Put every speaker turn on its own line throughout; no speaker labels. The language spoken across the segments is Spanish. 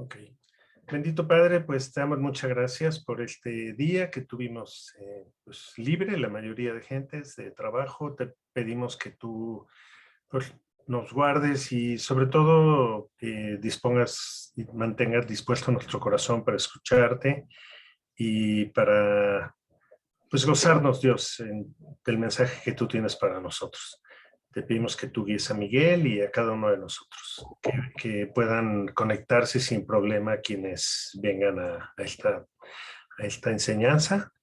Ok. Bendito Padre, pues te damos muchas gracias por este día que tuvimos pues, libre, la mayoría de gentes de trabajo. Te pedimos que tú pues, nos guardes y sobre todo dispongas y mantengas dispuesto nuestro corazón para escucharte y para pues gozarnos, Dios, del mensaje que tú tienes para nosotros. Te pedimos que tú guíes a Miguel y a cada uno de nosotros, que puedan conectarse sin problema quienes vengan a esta enseñanza.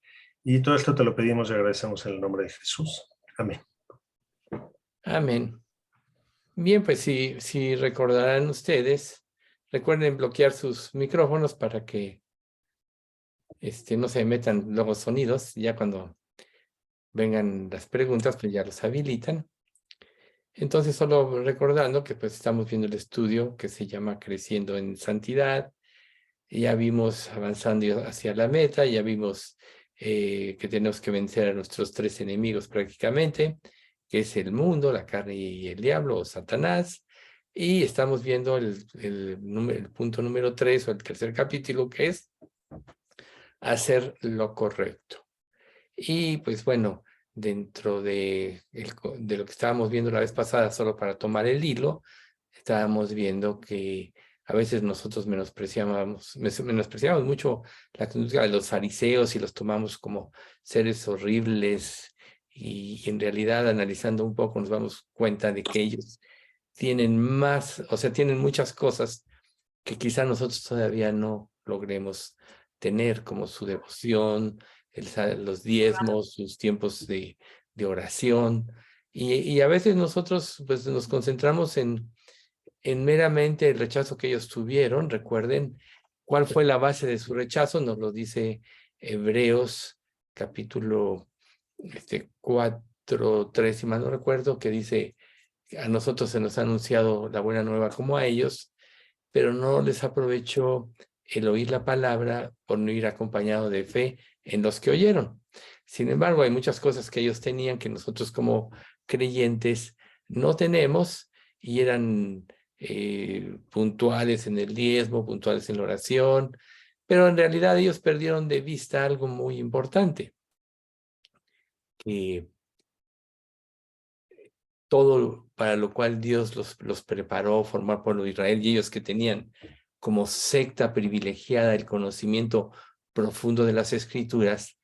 Y todo esto te lo pedimos y agradecemos en el nombre de Jesús. Amén.
Amén. Bien, pues si recordarán ustedes, recuerden bloquear sus micrófonos para que no se metan luego sonidos. Ya cuando vengan las preguntas, pues ya los habilitan. Entonces, solo recordando que pues estamos viendo el estudio que se llama Creciendo en Santidad. Ya vimos avanzando hacia la meta, ya vimos que tenemos que vencer a nuestros tres enemigos prácticamente, que es el mundo, la carne y el diablo o Satanás. Y estamos viendo el punto número 3 o el tercer capítulo, que es hacer lo correcto. Y pues bueno, dentro de lo que estábamos viendo la vez pasada, solo para tomar el hilo, estábamos viendo que a veces nosotros menospreciamos mucho la conducta de los fariseos y los tomamos como seres horribles, y en realidad, analizando un poco, nos damos cuenta de que ellos tienen más, o sea, tienen muchas cosas que quizá nosotros todavía no logremos tener, como su devoción, los diezmos, sus tiempos de oración. Y a veces nosotros pues nos concentramos en meramente el rechazo que ellos tuvieron. Recuerden cuál fue la base de su rechazo, nos lo dice Hebreos capítulo 4, 3, si mal no recuerdo, que dice: a nosotros se nos ha anunciado la buena nueva como a ellos, pero no les aprovechó el oír la palabra por no ir acompañado de fe en los que oyeron. Sin embargo, hay muchas cosas que ellos tenían que nosotros como creyentes no tenemos, y eran puntuales en el diezmo, puntuales en la oración, pero en realidad ellos perdieron de vista algo muy importante, que todo para lo cual Dios los preparó, formar pueblo de Israel, y ellos que tenían como secta privilegiada el conocimiento profundo de las Escrituras,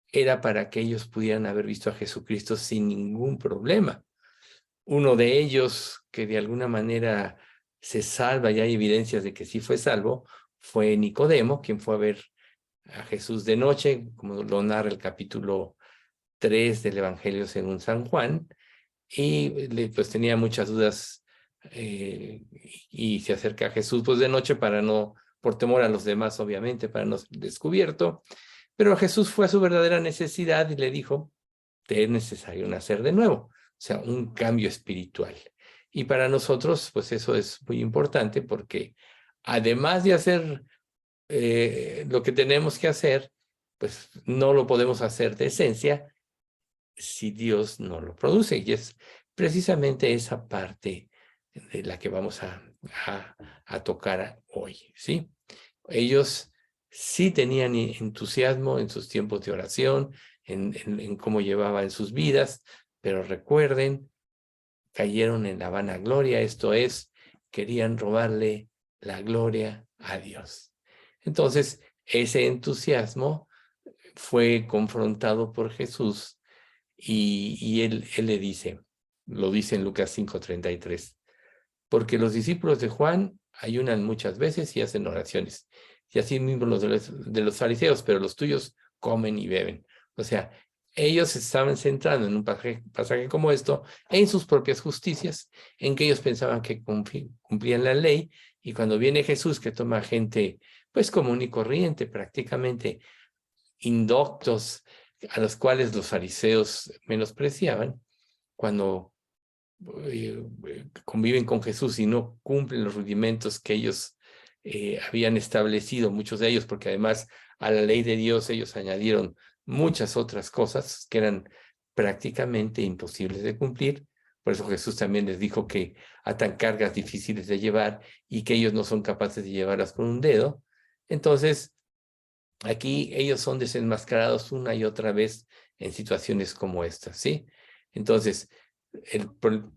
era para que ellos pudieran haber visto a Jesucristo sin ningún problema. Uno de ellos, que de alguna manera se salva, y hay evidencias de que sí fue salvo, fue Nicodemo, quien fue a ver a Jesús de noche, como lo narra el capítulo 3 del Evangelio según San Juan, y pues tenía muchas dudas, y se acerca a Jesús pues de noche para no, por temor a los demás obviamente, para no ser descubierto. Pero Jesús fue a su verdadera necesidad y le dijo: te es necesario nacer de nuevo, o sea, un cambio espiritual. Y para nosotros pues eso es muy importante, porque además de hacer lo que tenemos que hacer, pues no lo podemos hacer de esencia si Dios no lo produce. Y es precisamente esa parte de la que vamos a tocar hoy, ¿sí? Ellos sí tenían entusiasmo en sus tiempos de oración, en cómo llevaban sus vidas, pero recuerden, cayeron en la vanagloria, esto es, querían robarle la gloria a Dios. Entonces, ese entusiasmo fue confrontado por Jesús, y él le dice, lo dice en Lucas 5:33, porque los discípulos de Juan ayunan muchas veces y hacen oraciones, y así mismo los de los fariseos, pero los tuyos comen y beben. O sea, ellos estaban centrando en un pasaje como esto en sus propias justicias, en que ellos pensaban que cumplían la ley, y cuando viene Jesús, que toma gente pues común y corriente, prácticamente indoctos, a los cuales los fariseos menospreciaban, cuando conviven con Jesús y no cumplen los rudimentos que ellos habían establecido, muchos de ellos, porque además a la ley de Dios ellos añadieron muchas otras cosas que eran prácticamente imposibles de cumplir, Por eso Jesús también les dijo que atan cargas difíciles de llevar y que ellos no son capaces de llevarlas con un dedo. Entonces, aquí ellos son desenmascarados una y otra vez en situaciones como estas, ¿sí? Entonces, el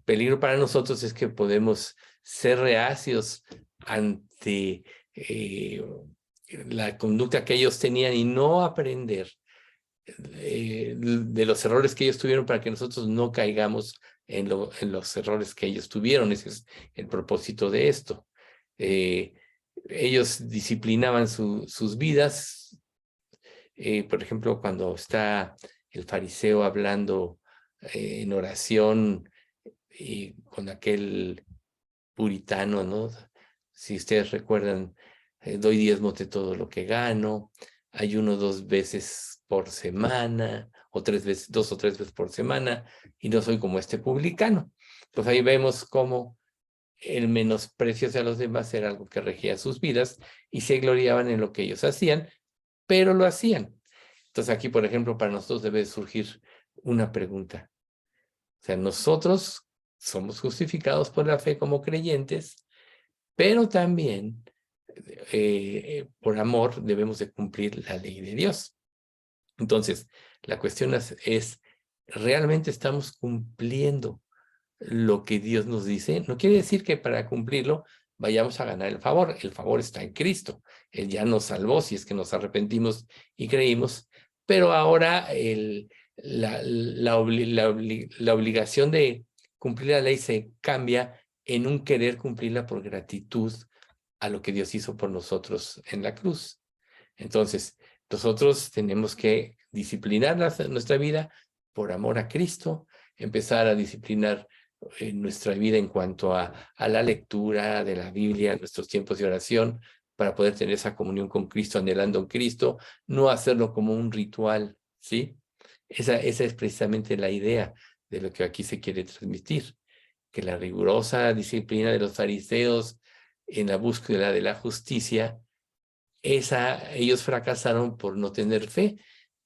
peligro para nosotros es que podemos ser reacios ante la conducta que ellos tenían y no aprender de los errores que ellos tuvieron para que nosotros no caigamos en los errores que ellos tuvieron. Ese es el propósito de esto. Ellos disciplinaban sus vidas. Por ejemplo, cuando está el fariseo hablando en oración y con aquel puritano, ¿no? Si ustedes recuerdan, doy diezmos de todo lo que gano, ayuno 2 veces por semana, o 3 veces, 2 o 3 veces por semana, y no soy como este publicano. Pues ahí vemos cómo el menosprecio hacia los demás era algo que regía sus vidas, y se gloriaban en lo que ellos hacían, pero lo hacían. Entonces aquí, por ejemplo, para nosotros debe surgir una pregunta. O sea, nosotros somos justificados por la fe como creyentes, pero también por amor debemos de cumplir la ley de Dios. Entonces, la cuestión es, ¿realmente estamos cumpliendo lo que Dios nos dice? No quiere decir que para cumplirlo vayamos a ganar el favor. El favor está en Cristo. Él ya nos salvó si es que nos arrepentimos y creímos, pero ahora la obligación de cumplir la ley se cambia en un querer cumplirla por gratitud a lo que Dios hizo por nosotros en la cruz. Entonces, nosotros tenemos que disciplinar nuestra vida por amor a Cristo, empezar a disciplinar nuestra vida en cuanto a la lectura de la Biblia, nuestros tiempos de oración, para poder tener esa comunión con Cristo, anhelando en Cristo, no hacerlo como un ritual, ¿sí? Esa es precisamente la idea de lo que aquí se quiere transmitir, que la rigurosa disciplina de los fariseos en la búsqueda de la justicia, ellos fracasaron por no tener fe,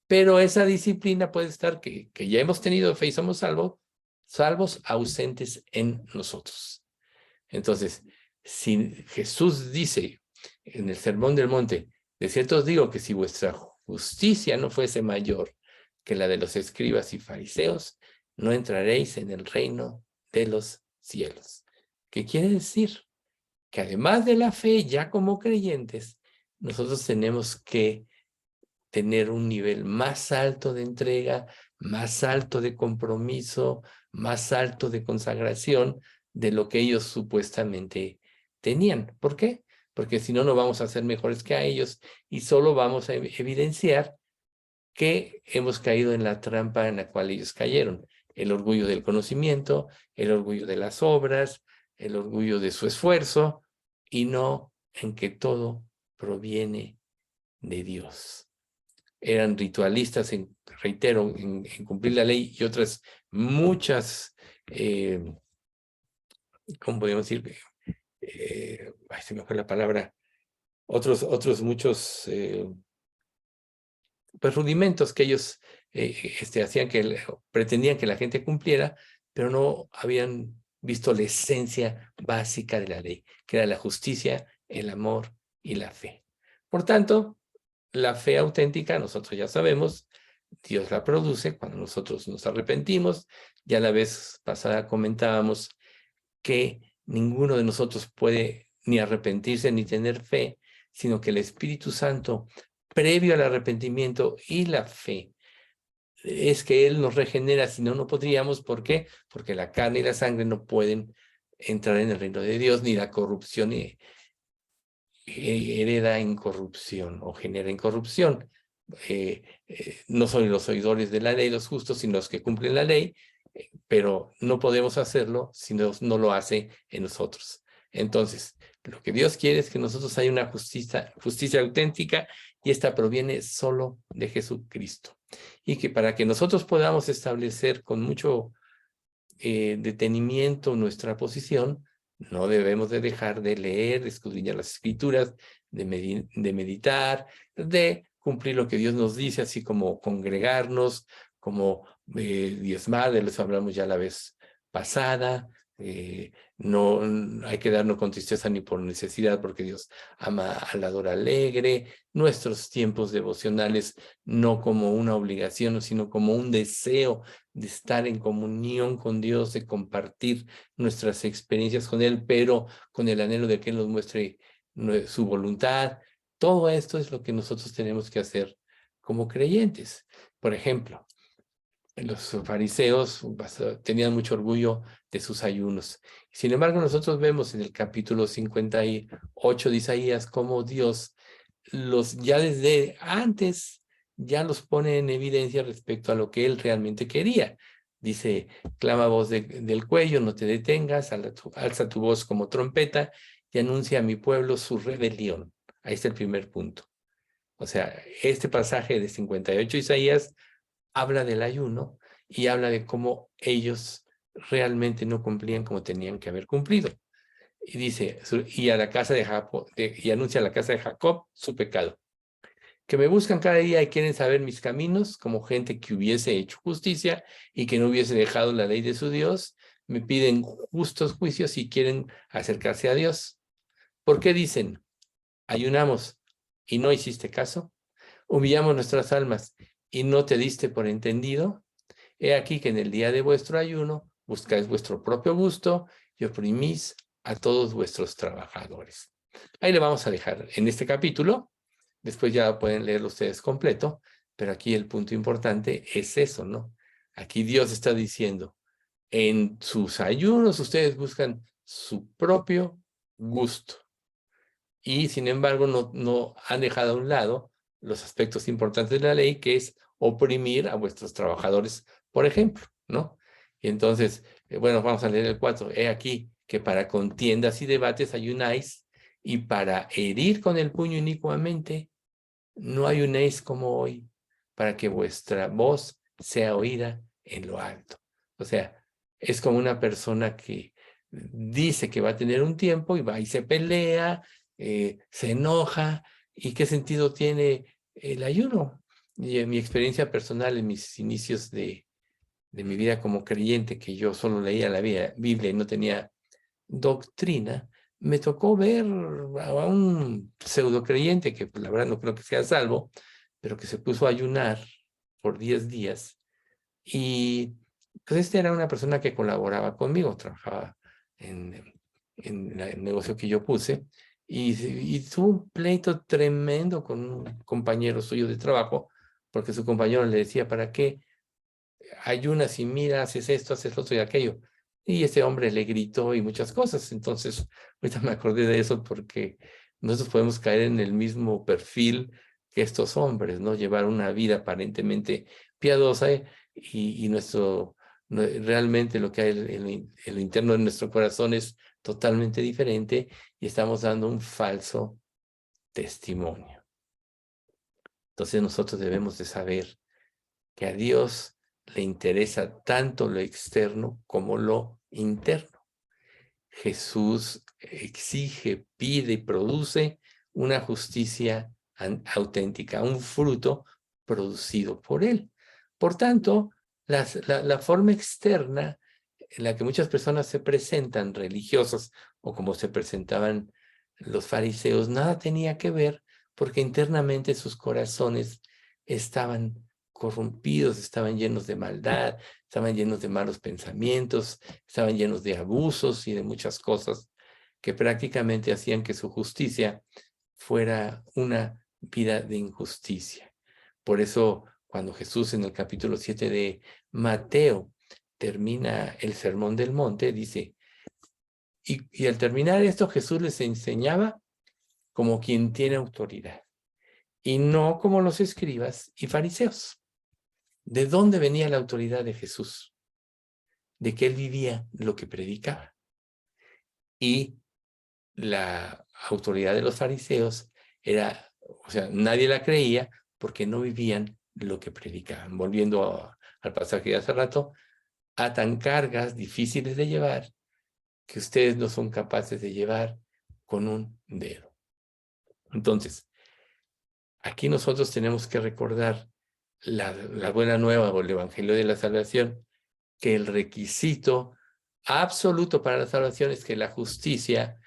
pero esa disciplina puede estar que ya hemos tenido fe y somos salvos ausentes en nosotros. Entonces, si Jesús dice en el Sermón del Monte, de cierto os digo que si vuestra justicia no fuese mayor que la de los escribas y fariseos, no entraréis en el reino de los cielos. ¿Qué quiere decir? Que además de la fe, ya como creyentes, nosotros tenemos que tener un nivel más alto de entrega, más alto de compromiso, más alto de consagración de lo que ellos supuestamente tenían. ¿Por qué? Porque si no, no vamos a ser mejores que a ellos y solo vamos a evidenciar que hemos caído en la trampa en la cual ellos cayeron. El orgullo del conocimiento, el orgullo de las obras, el orgullo de su esfuerzo, y no en que todo proviene de Dios. Eran ritualistas, reitero, en cumplir la ley y otras muchas, ¿cómo podemos decir? Se me fue la palabra. Otros muchos pues, rudimentos que ellos hacían pretendían que la gente cumpliera, pero no habían visto la esencia básica de la ley, que era la justicia, el amor y la fe. Por tanto, la fe auténtica, nosotros ya sabemos, Dios la produce cuando nosotros nos arrepentimos. Ya la vez pasada comentábamos que ninguno de nosotros puede ni arrepentirse ni tener fe, sino que el Espíritu Santo, previo al arrepentimiento y la fe, es que Él nos regenera, si no, no podríamos. ¿Por qué? Porque la carne y la sangre no pueden entrar en el reino de Dios, ni la corrupción hereda incorrupción o genera incorrupción. No son los oidores de la ley los justos, sino los que cumplen la ley, pero no podemos hacerlo si no lo hace en nosotros. Entonces, lo que Dios quiere es que nosotros haya una justicia auténtica, y esta proviene solo de Jesucristo. Y que para que nosotros podamos establecer con mucho detenimiento nuestra posición, no debemos de dejar de leer, de escudriñar las Escrituras, de meditar, de cumplir lo que Dios nos dice, así como congregarnos, como diezmar, de eso hablamos ya la vez pasada, no hay que darnos con tristeza ni por necesidad, porque Dios ama al dador alegre, nuestros tiempos devocionales no como una obligación, sino como un deseo de estar en comunión con Dios, de compartir nuestras experiencias con Él, pero con el anhelo de que Él nos muestre su voluntad. Todo esto es lo que nosotros tenemos que hacer como creyentes. Por ejemplo, los fariseos tenían mucho orgullo de sus ayunos. Sin embargo, nosotros vemos en el capítulo 58 de Isaías cómo Dios ya desde antes ya los pone en evidencia respecto a lo que él realmente quería. Dice, clama voz del cuello, no te detengas, alza tu voz como trompeta y anuncia a mi pueblo su rebelión. Ahí está el primer punto. O sea, este pasaje de 58 Isaías habla del ayuno y habla de cómo ellos realmente no cumplían como tenían que haber cumplido. Y dice, y a la casa de Jacob, y anuncia a la casa de Jacob su pecado. Que me buscan cada día y quieren saber mis caminos, como gente que hubiese hecho justicia y que no hubiese dejado la ley de su Dios, me piden justos juicios y quieren acercarse a Dios. ¿Por qué dicen, ayunamos y no hiciste caso? Humillamos nuestras almas y no te diste por entendido. He aquí que en el día de vuestro ayuno buscáis vuestro propio gusto y oprimís a todos vuestros trabajadores. Ahí le vamos a dejar en este capítulo. Después ya pueden leerlo ustedes completo, pero aquí el punto importante es eso, ¿no? Aquí Dios está diciendo, en sus ayunos ustedes buscan su propio gusto y sin embargo no han dejado a un lado los aspectos importantes de la ley, que es oprimir a vuestros trabajadores, por ejemplo, ¿no? Y entonces, bueno, vamos a leer el 4. He aquí que para contiendas y debates ayunáis, y para herir con el puño inicuamente no ayunéis como hoy, para que vuestra voz sea oída en lo alto. O sea, es como una persona que dice que va a tener un tiempo y va y se pelea, se enoja. ¿Y qué sentido tiene el ayuno? Y en mi experiencia personal, en mis inicios de mi vida como creyente, que yo solo leía la Biblia y no tenía doctrina, me tocó ver a un pseudo creyente que pues, la verdad no creo que sea salvo, pero que se puso a ayunar por 10 días. Y pues este era una persona que colaboraba conmigo, trabajaba en el negocio que yo puse, y tuvo un pleito tremendo con un compañero suyo de trabajo, porque su compañero le decía, ¿para qué ayunas y mira, haces esto, haces lo otro y aquello? Y ese hombre le gritó y muchas cosas. Entonces, ahorita me acordé de eso porque nosotros podemos caer en el mismo perfil que estos hombres, ¿no? Llevar una vida aparentemente piadosa y realmente lo que hay en lo interno de nuestro corazón es totalmente diferente y estamos dando un falso testimonio. Entonces nosotros debemos de saber que a Dios le interesa tanto lo externo como lo interno. Jesús exige, pide y produce una justicia auténtica, un fruto producido por Él. Por tanto, la forma externa en la que muchas personas se presentan religiosas o como se presentaban los fariseos, nada tenía que ver porque internamente sus corazones estaban corrompidos, estaban llenos de maldad, estaban llenos de malos pensamientos, estaban llenos de abusos y de muchas cosas que prácticamente hacían que su justicia fuera una vida de injusticia. Por eso, cuando Jesús en el capítulo 7 de Mateo termina el Sermón del Monte, dice, y al terminar esto, Jesús les enseñaba como quien tiene autoridad, y no como los escribas y fariseos. ¿De dónde venía la autoridad de Jesús? De que él vivía lo que predicaba. Y la autoridad de los fariseos era, o sea, nadie la creía porque no vivían lo que predicaban. Volviendo al pasaje de hace rato, atan cargas difíciles de llevar que ustedes no son capaces de llevar con un dedo. Entonces, aquí nosotros tenemos que recordar la buena nueva o el evangelio de la salvación, que el requisito absoluto para la salvación es que la justicia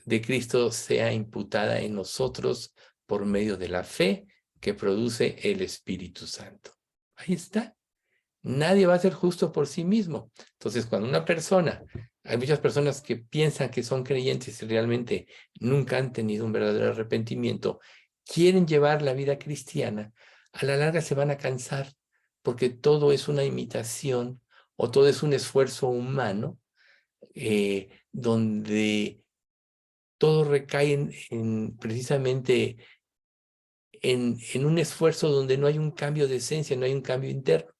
de Cristo sea imputada en nosotros por medio de la fe que produce el Espíritu Santo. Ahí está. Nadie va a ser justo por sí mismo. Entonces, cuando una persona, hay muchas personas que piensan que son creyentes y realmente nunca han tenido un verdadero arrepentimiento, quieren llevar la vida cristiana, a la larga se van a cansar porque todo es una imitación o todo es un esfuerzo humano donde todo recae precisamente en un esfuerzo donde no hay un cambio de esencia, no hay un cambio interno.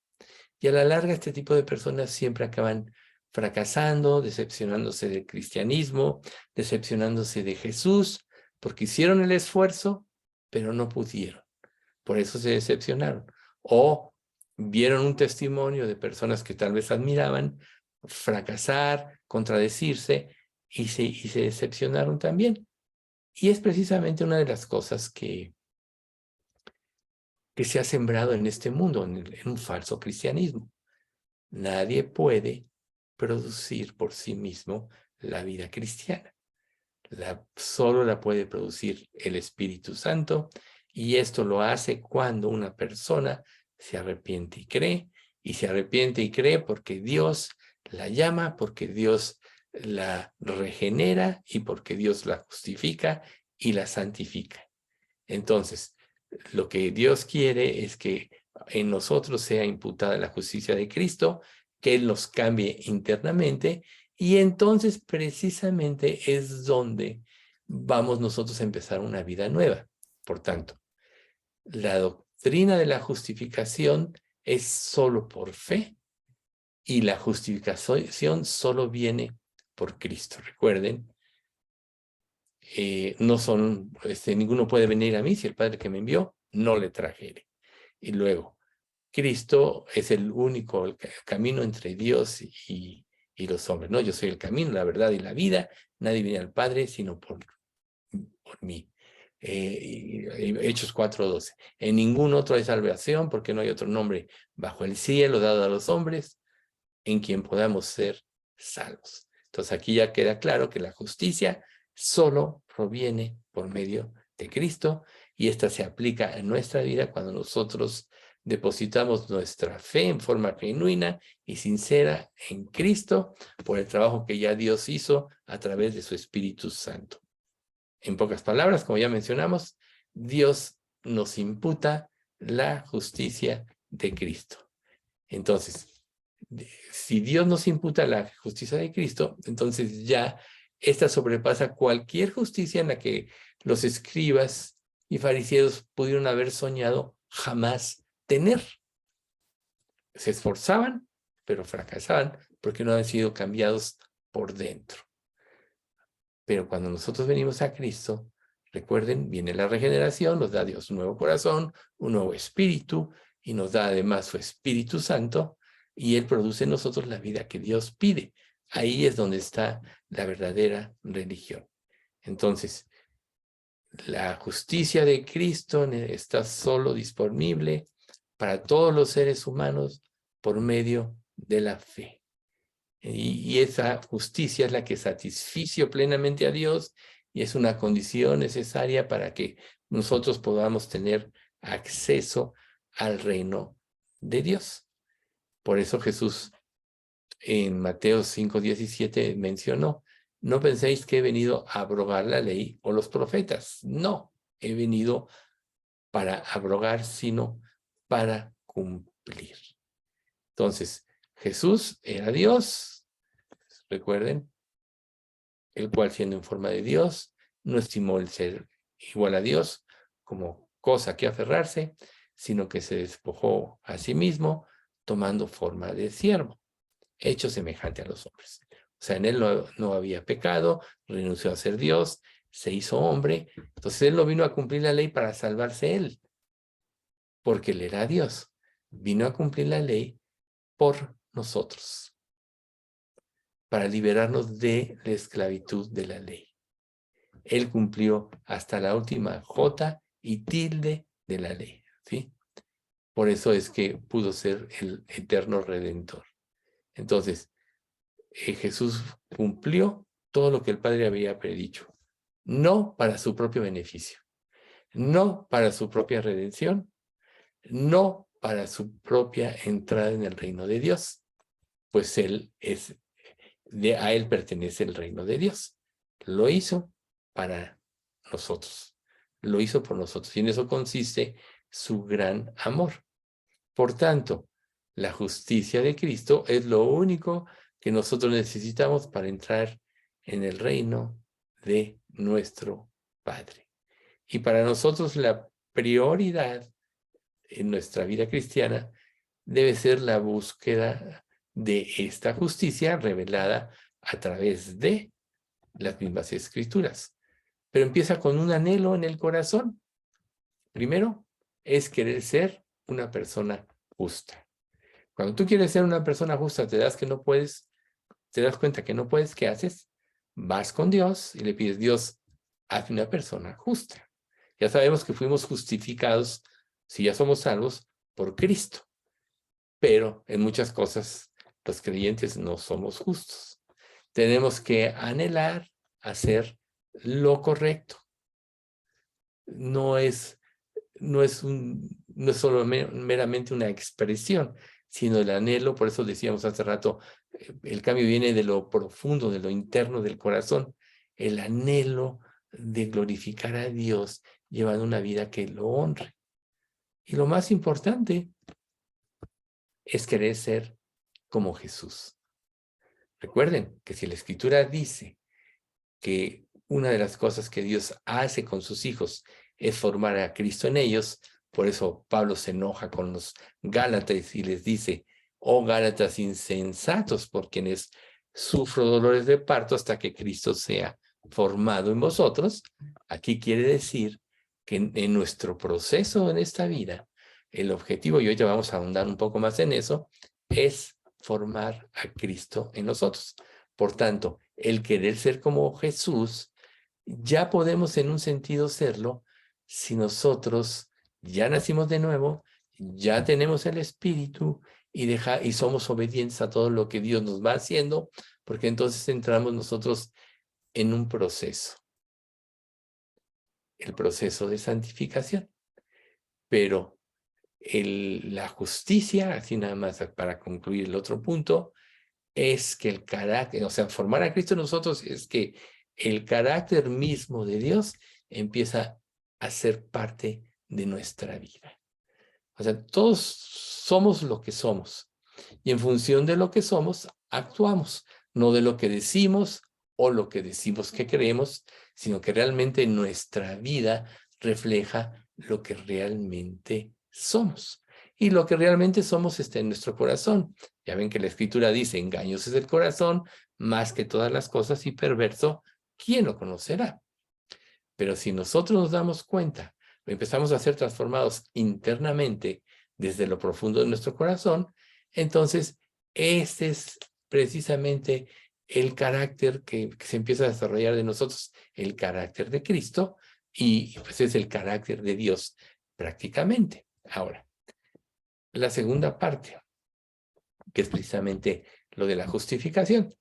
Y a la larga este tipo de personas siempre acaban fracasando, decepcionándose del cristianismo, decepcionándose de Jesús, porque hicieron el esfuerzo, pero no pudieron. Por eso se decepcionaron. O vieron un testimonio de personas que tal vez admiraban fracasar, contradecirse, y se decepcionaron también. Y es precisamente una de las cosas que se ha sembrado en este mundo, en un falso cristianismo. Nadie puede producir por sí mismo la vida cristiana. Solo la puede producir el Espíritu Santo, y esto lo hace cuando una persona se arrepiente y se arrepiente y cree porque Dios la llama, porque Dios la regenera y porque Dios la justifica y la santifica. Entonces, lo que Dios quiere es que en nosotros sea imputada la justicia de Cristo, que Él nos cambie internamente, y entonces precisamente es donde vamos nosotros a empezar una vida nueva. Por tanto, la doctrina de la justificación es solo por fe, y la justificación solo viene por Cristo. Recuerden, no son, ninguno puede venir a mí si el Padre que me envió no le trajere. Y luego, Cristo es el único camino entre Dios y los hombres, ¿no? Yo soy el camino, la verdad y la vida. Nadie viene al Padre sino por mí. Hechos 4:12. En ningún otro hay salvación, porque no hay otro nombre bajo el cielo dado a los hombres en quien podamos ser salvos. Entonces aquí ya queda claro que la justicia solo proviene por medio de Cristo, y esta se aplica en nuestra vida cuando nosotros depositamos nuestra fe en forma genuina y sincera en Cristo por el trabajo que ya Dios hizo a través de su Espíritu Santo. En pocas palabras, como ya mencionamos, Dios nos imputa la justicia de Cristo. Entonces, si Dios nos imputa la justicia de Cristo, entonces ya esta sobrepasa cualquier justicia en la que los escribas y fariseos pudieron haber soñado jamás tener. Se esforzaban, pero fracasaban porque no han sido cambiados por dentro. Pero cuando nosotros venimos a Cristo, recuerden, viene la regeneración, nos da Dios un nuevo corazón, un nuevo espíritu, y nos da además su Espíritu Santo, y Él produce en nosotros la vida que Dios pide. Ahí es donde está la verdadera religión. Entonces, la justicia de Cristo está solo disponible para todos los seres humanos por medio de la fe. Y esa justicia es la que satisficio plenamente a Dios, y es una condición necesaria para que nosotros podamos tener acceso al reino de Dios. Por eso Jesús en Mateo 5:17 mencionó: no penséis que he venido a abrogar la ley o los profetas. No, he venido para abrogar, sino para cumplir. Entonces, Jesús era Dios, recuerden, el cual, siendo en forma de Dios, no estimó el ser igual a Dios como cosa que aferrarse, sino que se despojó a sí mismo, tomando forma de siervo, hecho semejante a los hombres. O sea, en él no había pecado, renunció a ser Dios, se hizo hombre. Entonces él no vino a cumplir la ley para salvarse él, porque él era Dios. Vino a cumplir la ley por nosotros, para liberarnos de la esclavitud de la ley. Él cumplió hasta la última jota y tilde de la ley, ¿sí? Por eso es que pudo ser el eterno redentor. Entonces, Jesús cumplió todo lo que el Padre había predicho, no para su propio beneficio, no para su propia redención, no para su propia entrada en el reino de Dios, pues a él pertenece el reino de Dios. Lo hizo para nosotros, lo hizo por nosotros, y en eso consiste su gran amor. Por tanto, la justicia de Cristo es lo único que nosotros necesitamos para entrar en el reino de nuestro Padre. Y para nosotros la prioridad en nuestra vida cristiana debe ser la búsqueda de esta justicia revelada a través de las mismas Escrituras. Pero empieza con un anhelo en el corazón. Primero, es querer ser una persona justa. Cuando tú quieres ser una persona justa, te das cuenta que no puedes, ¿qué haces? Vas con Dios y le pides, Dios, hazme una persona justa. Ya sabemos que fuimos justificados, si ya somos salvos, por Cristo. Pero en muchas cosas los creyentes no somos justos. Tenemos que anhelar hacer lo correcto. No es solo meramente una expresión, sino el anhelo. Por eso decíamos hace rato, el cambio viene de lo profundo, de lo interno del corazón, el anhelo de glorificar a Dios llevando una vida que lo honre. Y lo más importante es querer ser como Jesús. Recuerden que si la Escritura dice que una de las cosas que Dios hace con sus hijos es formar a Cristo en ellos, por eso Pablo se enoja con los Gálatas y les dice, oh Gálatas insensatos, por quienes sufro dolores de parto hasta que Cristo sea formado en vosotros. Aquí quiere decir que en nuestro proceso en esta vida, el objetivo, y hoy ya vamos a ahondar un poco más en eso, es formar a Cristo en nosotros. Por tanto, el querer ser como Jesús, ya podemos en un sentido serlo si nosotros ya nacimos de nuevo, ya tenemos el Espíritu y somos obedientes a todo lo que Dios nos va haciendo, porque entonces entramos nosotros en un proceso, el proceso de santificación. Pero la justicia, así nada más para concluir el otro punto, es que el carácter, o sea, formar a Cristo en nosotros es que el carácter mismo de Dios empieza a ser parte de nuestra vida. O sea, todos somos lo que somos y en función de lo que somos, actuamos, no de lo que decimos o lo que decimos que creemos, sino que realmente nuestra vida refleja lo que realmente somos. Y lo que realmente somos está en nuestro corazón. Ya ven que la Escritura dice, engañoso es el corazón, más que todas las cosas, y perverso, ¿quién lo conocerá? Pero si nosotros nos damos cuenta, empezamos a ser transformados internamente desde lo profundo de nuestro corazón, entonces este es precisamente el carácter que se empieza a desarrollar de nosotros, el carácter de Cristo, y pues es el carácter de Dios prácticamente. Ahora, la segunda parte, que es precisamente lo de la justificación.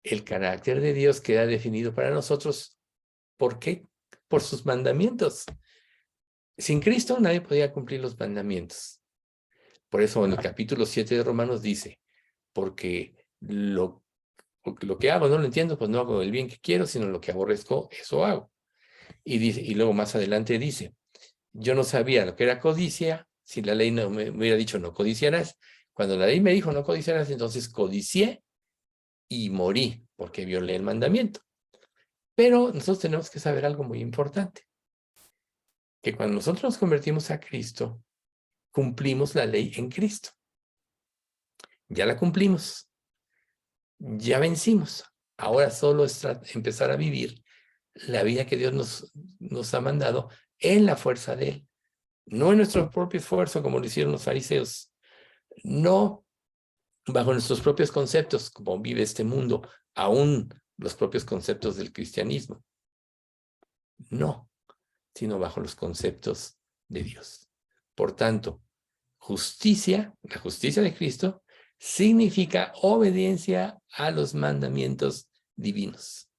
El carácter de Dios queda definido para nosotros. ¿Por qué? Por sus mandamientos. Sin Cristo nadie podía cumplir los mandamientos. Por eso en el capítulo 7 de Romanos dice, porque lo que hago no lo entiendo, pues no hago el bien que quiero, sino lo que aborrezco, eso hago. Y luego más adelante dice, yo no sabía lo que era codicia, si la ley no me hubiera dicho no codiciarás. Cuando la ley me dijo no codiciarás, entonces codicié y morí porque violé el mandamiento. Pero nosotros tenemos que saber algo muy importante, que cuando nosotros nos convertimos a Cristo, cumplimos la ley en Cristo. Ya la cumplimos, ya vencimos. Ahora solo es empezar a vivir la vida que Dios nos ha mandado en la fuerza de Él, no en nuestro propio esfuerzo como lo hicieron los fariseos, no bajo nuestros propios conceptos como vive este mundo, aún los propios conceptos del cristianismo. No, sino bajo los conceptos de Dios. Por tanto, justicia, la justicia de Cristo, significa obediencia a los mandamientos divinos.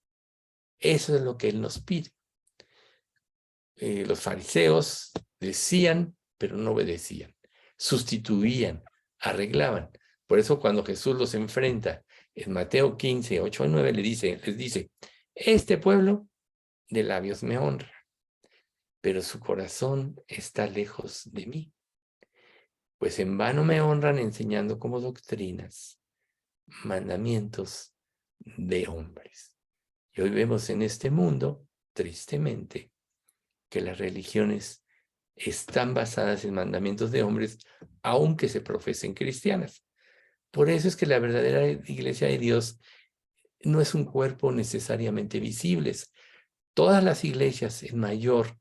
Eso es lo que Él nos pide. Los fariseos decían, pero no obedecían. Sustituían, arreglaban. Por eso cuando Jesús los enfrenta en Mateo 15, 8 a 9, les dice, este pueblo de labios me honra, pero su corazón está lejos de mí. Pues en vano me honran enseñando como doctrinas, mandamientos de hombres. Y hoy vemos en este mundo, tristemente, que las religiones están basadas en mandamientos de hombres, aunque se profesen cristianas. Por eso es que la verdadera iglesia de Dios no es un cuerpo necesariamente visible. Todas las iglesias en mayor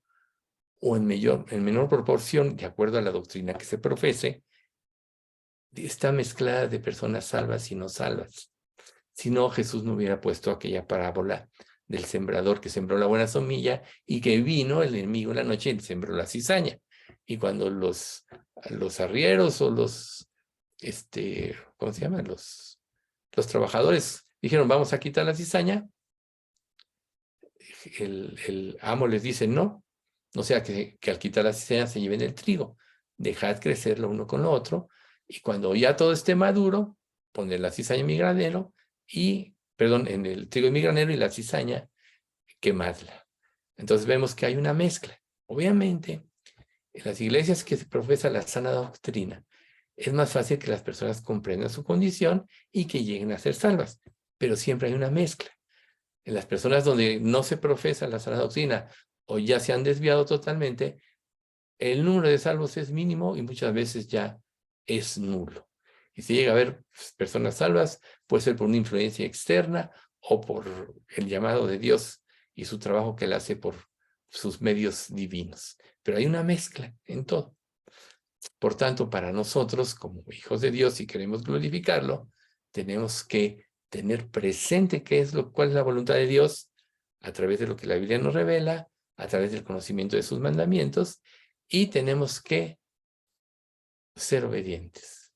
o en menor proporción, de acuerdo a la doctrina que se profese, está mezclada de personas salvas y no salvas. Si no, Jesús no hubiera puesto aquella parábola del sembrador que sembró la buena semilla y que vino el enemigo en la noche y sembró la cizaña. Y cuando los arrieros o los, ¿cómo se llaman? Los trabajadores dijeron, vamos a quitar la cizaña, el amo les dice, no sea que al quitar la cizaña se lleven el trigo, dejad crecerlo uno con lo otro, y cuando ya todo esté maduro, poner la cizaña en mi granero, en el trigo en mi granero y la cizaña, quemadla. Entonces vemos que hay una mezcla. Obviamente, en las iglesias que se profesa la sana doctrina, es más fácil que las personas comprendan su condición y que lleguen a ser salvas, pero siempre hay una mezcla. En las personas donde no se profesa la sana doctrina o ya se han desviado totalmente, el número de salvos es mínimo y muchas veces ya es nulo. Y si llega a haber personas salvas, puede ser por una influencia externa o por el llamado de Dios y su trabajo que él hace por sus medios divinos. Pero hay una mezcla en todo. Por tanto, para nosotros, como hijos de Dios, si queremos glorificarlo, tenemos que tener presente cuál es la voluntad de Dios a través de lo que la Biblia nos revela, a través del conocimiento de sus mandamientos, y tenemos que ser obedientes.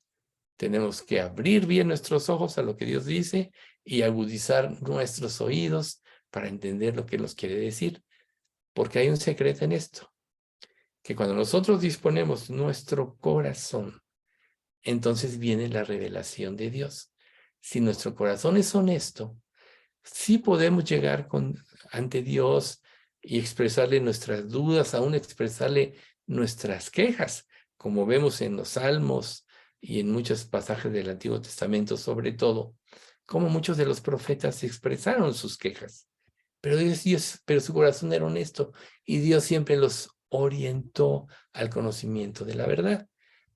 Tenemos que abrir bien nuestros ojos a lo que Dios dice y agudizar nuestros oídos para entender lo que nos quiere decir. Porque hay un secreto en esto, que cuando nosotros disponemos nuestro corazón, entonces viene la revelación de Dios. Si nuestro corazón es honesto, sí podemos llegar ante Dios y expresarle nuestras dudas, aún expresarle nuestras quejas, como vemos en los Salmos y en muchos pasajes del Antiguo Testamento, sobre todo, como muchos de los profetas expresaron sus quejas. Pero su corazón era honesto y Dios siempre los orientó al conocimiento de la verdad.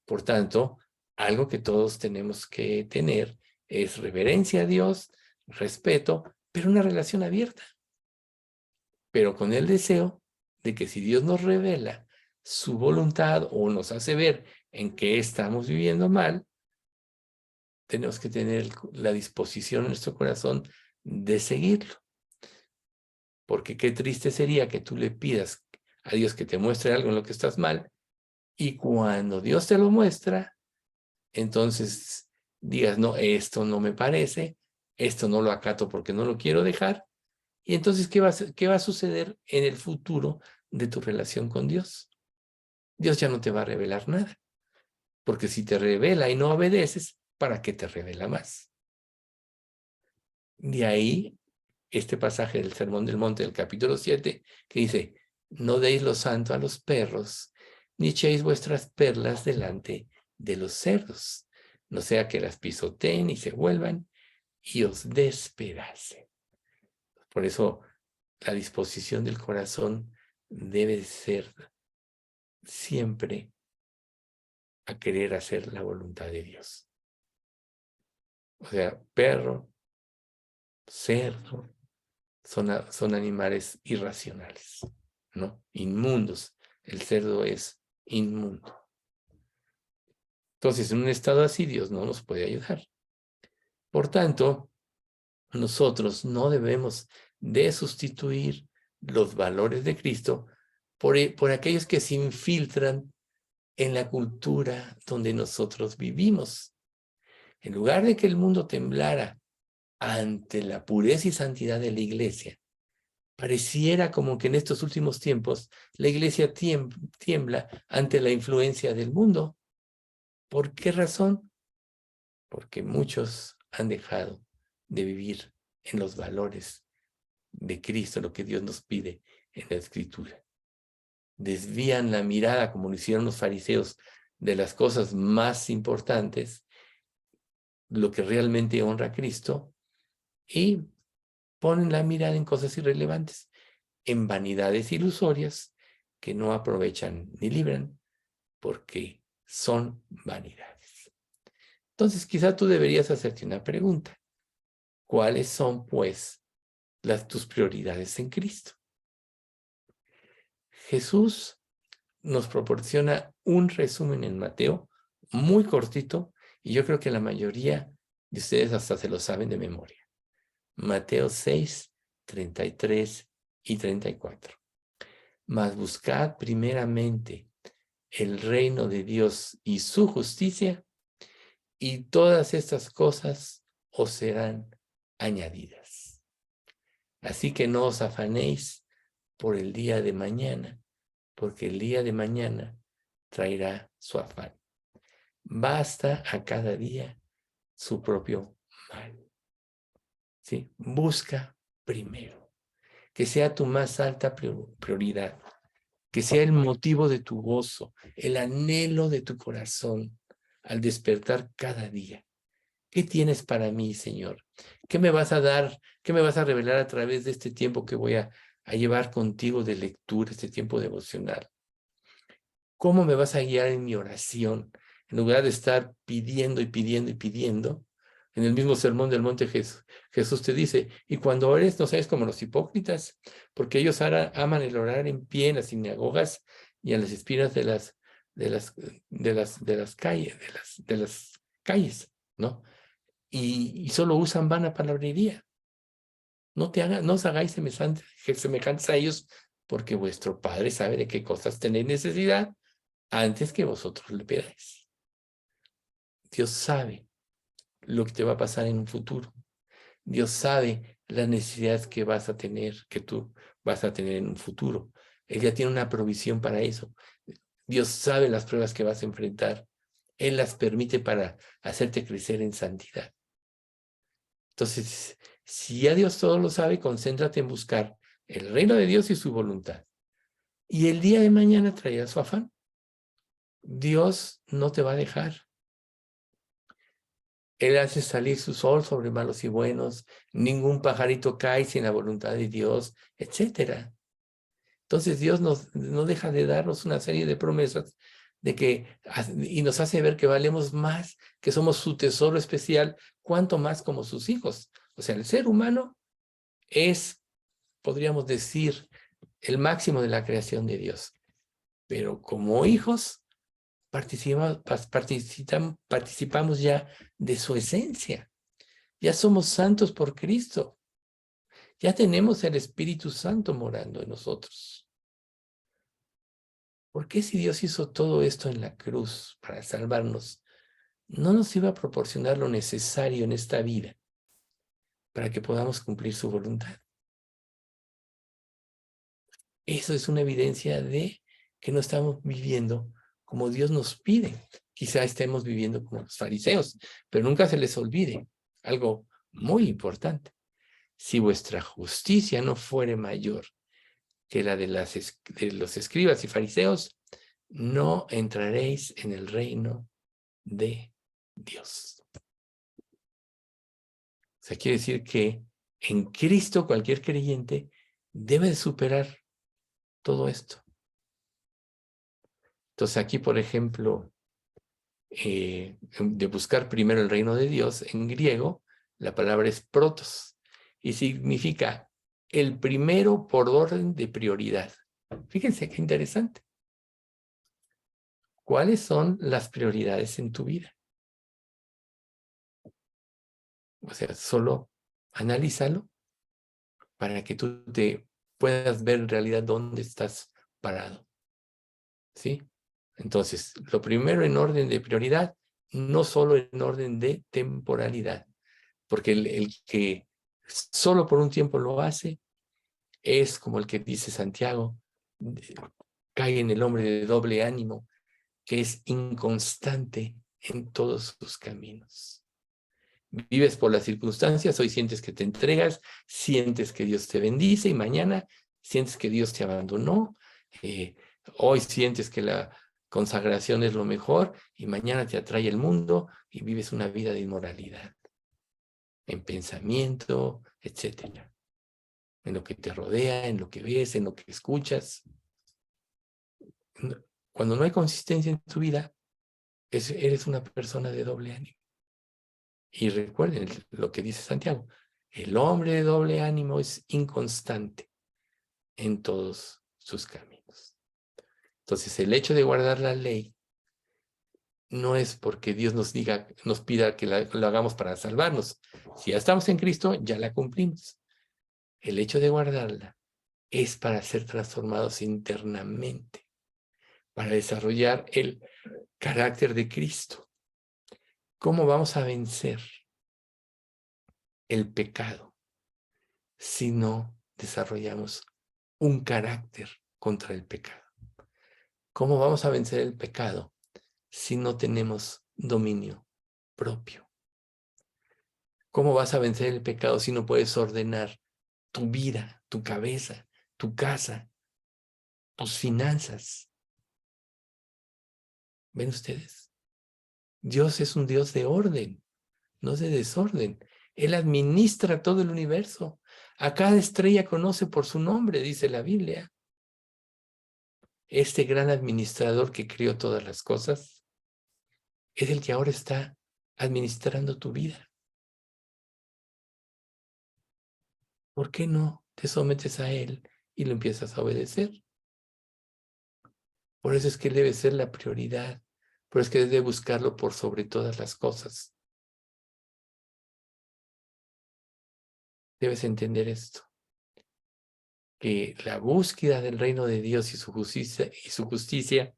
Por tanto, algo que todos tenemos que tener es reverencia a Dios, respeto, pero una relación abierta. Pero con el deseo de que si Dios nos revela su voluntad o nos hace ver en qué estamos viviendo mal, tenemos que tener la disposición en nuestro corazón de seguirlo. Porque qué triste sería que tú le pidas a Dios que te muestre algo en lo que estás mal y cuando Dios te lo muestra, entonces digas, no, esto no me parece, esto no lo acato porque no lo quiero dejar. Y entonces, ¿qué va a suceder en el futuro de tu relación con Dios? Dios ya no te va a revelar nada, porque si te revela y no obedeces, ¿para qué te revela más? De ahí este pasaje del Sermón del Monte del capítulo 7, que dice, no deis lo santo a los perros, ni echéis vuestras perlas delante de los cerdos, no sea que las pisoteen y se vuelvan y os despedacen. Por eso la disposición del corazón debe ser siempre a querer hacer la voluntad de Dios. O sea, perro, cerdo, son animales irracionales, ¿no? Inmundos. El cerdo es inmundo. Entonces, en un estado así, Dios no nos puede ayudar. Por tanto, nosotros no debemos de sustituir los valores de Cristo por aquellos que se infiltran en la cultura donde nosotros vivimos. En lugar de que el mundo temblara ante la pureza y santidad de la iglesia, pareciera como que en estos últimos tiempos la iglesia tiembla ante la influencia del mundo. ¿Por qué razón? Porque muchos han dejado de vivir en los valores de Cristo, lo que Dios nos pide en la Escritura. Desvían la mirada, como lo hicieron los fariseos, de las cosas más importantes, lo que realmente honra a Cristo, y ponen la mirada en cosas irrelevantes, en vanidades ilusorias que no aprovechan ni libran, porque son vanidades. Entonces, quizá tú deberías hacerte una pregunta. ¿Cuáles son, pues, tus prioridades en Cristo? Jesús nos proporciona un resumen en Mateo muy cortito, y yo creo que la mayoría de ustedes hasta se lo saben de memoria. Mateo 6, 33 y 34. Mas buscad primeramente el reino de Dios y su justicia, y todas estas cosas os serán añadidas. Así que no os afanéis por el día de mañana, porque el día de mañana traerá su afán. Basta a cada día su propio mal. ¿Sí? Busca primero, que sea tu más alta prioridad, que sea el motivo de tu gozo, el anhelo de tu corazón al despertar cada día. ¿Qué tienes para mí, Señor? ¿Qué me vas a dar? ¿Qué me vas a revelar a través de este tiempo que voy a llevar contigo de lectura, este tiempo devocional? ¿Cómo me vas a guiar en mi oración? En lugar de estar pidiendo y pidiendo y pidiendo, en el mismo sermón del monte Jesús te dice, y cuando ores no seas como los hipócritas, porque ellos aman el orar en pie en las sinagogas y en las esquinas de las calles, ¿no? Y solo usan vana palabrería. No os hagáis semejantes a ellos, porque vuestro Padre sabe de qué cosas tenéis necesidad antes que vosotros le pidáis. Dios sabe lo que te va a pasar en un futuro. Dios sabe las necesidades que vas a tener, que tú vas a tener en un futuro. Él ya tiene una provisión para eso. Dios sabe las pruebas que vas a enfrentar. Él las permite para hacerte crecer en santidad. Entonces, si ya Dios todo lo sabe, concéntrate en buscar el reino de Dios y su voluntad. Y el día de mañana traerá su afán. Dios no te va a dejar. Él hace salir su sol sobre malos y buenos, ningún pajarito cae sin la voluntad de Dios, etc. Entonces Dios no deja de darnos una serie de promesas y nos hace ver que valemos más, que somos su tesoro especial, cuanto más como sus hijos. O sea, el ser humano es, podríamos decir, el máximo de la creación de Dios. Pero como hijos, participamos ya de su esencia. Ya somos santos por Cristo. Ya tenemos el Espíritu Santo morando en nosotros. ¿Por qué si Dios hizo todo esto en la cruz para salvarnos, no nos iba a proporcionar lo necesario en esta vida para que podamos cumplir su voluntad? Eso es una evidencia de que no estamos viviendo como Dios nos pide. Quizá estemos viviendo como los fariseos, pero nunca se les olvide algo muy importante. Si vuestra justicia no fuere mayor que la de los escribas y fariseos, no entraréis en el reino de Dios. O sea, quiere decir que en Cristo cualquier creyente debe de superar todo esto. Entonces aquí, por ejemplo, de buscar primero el reino de Dios, en griego, la palabra es protos y significa el primero por orden de prioridad. Fíjense qué interesante. ¿Cuáles son las prioridades en tu vida? O sea, solo analízalo para que tú te puedas ver en realidad dónde estás parado. ¿Sí? Entonces, lo primero en orden de prioridad, no solo en orden de temporalidad, porque el que solo por un tiempo lo hace es como el que dice Santiago, cae en el hombre de doble ánimo, que es inconstante en todos sus caminos. Vives por las circunstancias, hoy sientes que te entregas, sientes que Dios te bendice y mañana sientes que Dios te abandonó, hoy sientes que la consagración es lo mejor y mañana te atrae el mundo y vives una vida de inmoralidad, en pensamiento, etcétera, en lo que te rodea, en lo que ves, en lo que escuchas. Cuando no hay consistencia en tu vida, eres una persona de doble ánimo. Y recuerden lo que dice Santiago, el hombre de doble ánimo es inconstante en todos sus caminos. Entonces, el hecho de guardar la ley no es porque Dios nos pida que lo hagamos para salvarnos. Si ya estamos en Cristo, ya la cumplimos. El hecho de guardarla es para ser transformados internamente, para desarrollar el carácter de Cristo. ¿Cómo vamos a vencer el pecado si no desarrollamos un carácter contra el pecado? ¿Cómo vamos a vencer el pecado si no tenemos dominio propio? ¿Cómo vas a vencer el pecado si no puedes ordenar tu vida, tu cabeza, tu casa, tus finanzas? ¿Ven ustedes? Dios es un Dios de orden, no de desorden. Él administra todo el universo. A cada estrella conoce por su nombre, dice la Biblia. Este gran administrador que creó todas las cosas es el que ahora está administrando tu vida. ¿Por qué no te sometes a Él y lo empiezas a obedecer? Por eso es que Él debe ser la prioridad. Por eso es que debe buscarlo por sobre todas las cosas. Debes entender esto, que la búsqueda del reino de Dios y su justicia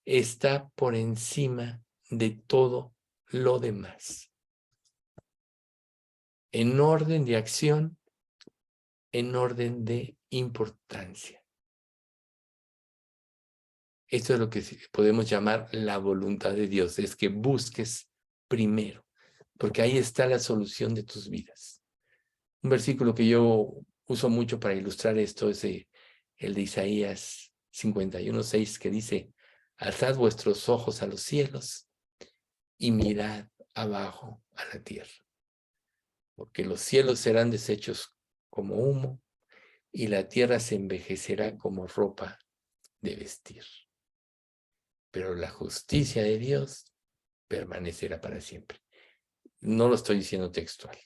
está por encima de todo lo demás. En orden de acción, en orden de importancia. Esto es lo que podemos llamar la voluntad de Dios, es que busques primero, porque ahí está la solución de tus vidas. Un versículo que yo uso mucho para ilustrar esto es el de Isaías 51:6, que dice, alzad vuestros ojos a los cielos y mirad abajo a la tierra, porque los cielos serán deshechos como humo y la tierra se envejecerá como ropa de vestir. Pero la justicia de Dios permanecerá para siempre. No lo estoy diciendo textual.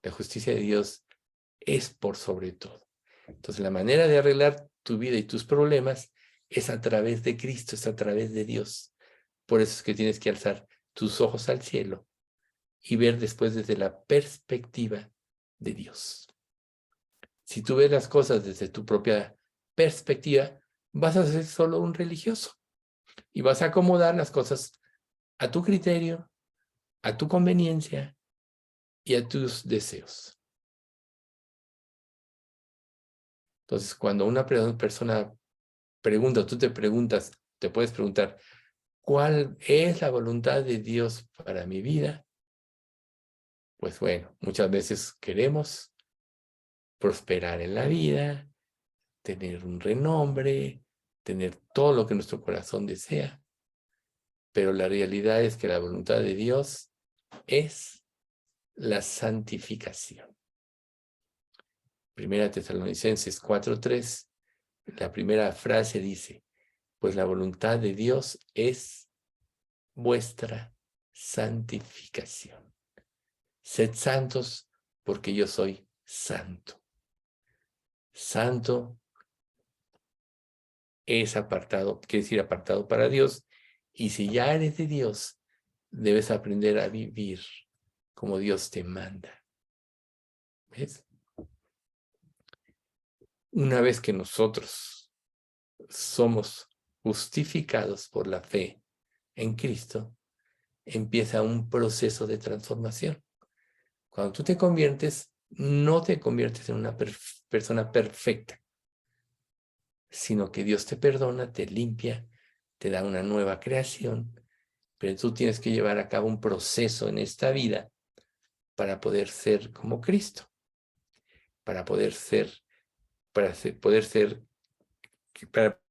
La justicia de Dios es por sobre todo. Entonces, la manera de arreglar tu vida y tus problemas es a través de Cristo, es a través de Dios. Por eso es que tienes que alzar tus ojos al cielo y ver después desde la perspectiva de Dios. Si tú ves las cosas desde tu propia perspectiva, vas a ser solo un religioso y vas a acomodar las cosas a tu criterio, a tu conveniencia y a tus deseos. Entonces, cuando una persona pregunta, tú te preguntas, te puedes preguntar, ¿cuál es la voluntad de Dios para mi vida? Pues bueno, muchas veces queremos prosperar en la vida, tener un renombre, tener todo lo que nuestro corazón desea, pero la realidad es que la voluntad de Dios es la santificación. Primera Tesalonicenses 4:3, la primera frase dice, pues la voluntad de Dios es vuestra santificación. Sed santos porque yo soy santo. Santo es apartado, quiere decir apartado para Dios, y si ya eres de Dios, debes aprender a vivir como Dios te manda. ¿Ves? Una vez que nosotros somos justificados por la fe en Cristo, empieza un proceso de transformación. Cuando tú te conviertes, no te conviertes en una persona perfecta, sino que Dios te perdona, te limpia, te da una nueva creación, pero tú tienes que llevar a cabo un proceso en esta vida para poder ser como Cristo, para poder ser, para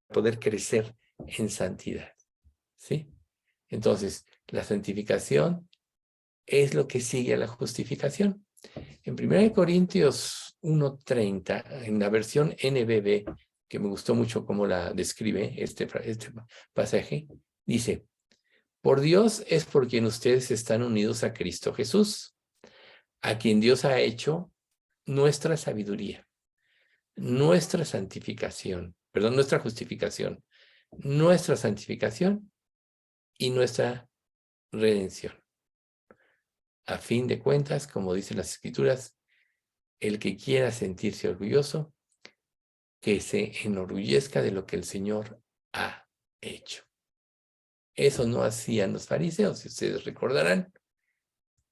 poder crecer en santidad, ¿sí? Entonces, la santificación es lo que sigue a la justificación. En 1 Corintios 1:30, en la versión NBB, que me gustó mucho cómo la describe este pasaje, dice: por Dios es por quien ustedes están unidos a Cristo Jesús, a quien Dios ha hecho nuestra sabiduría, nuestra santificación, perdón, nuestra justificación, nuestra santificación y nuestra redención. A fin de cuentas, como dicen las Escrituras, el que quiera sentirse orgulloso, que se enorgullezca de lo que el Señor ha hecho. Eso no hacían los fariseos, si ustedes recordarán.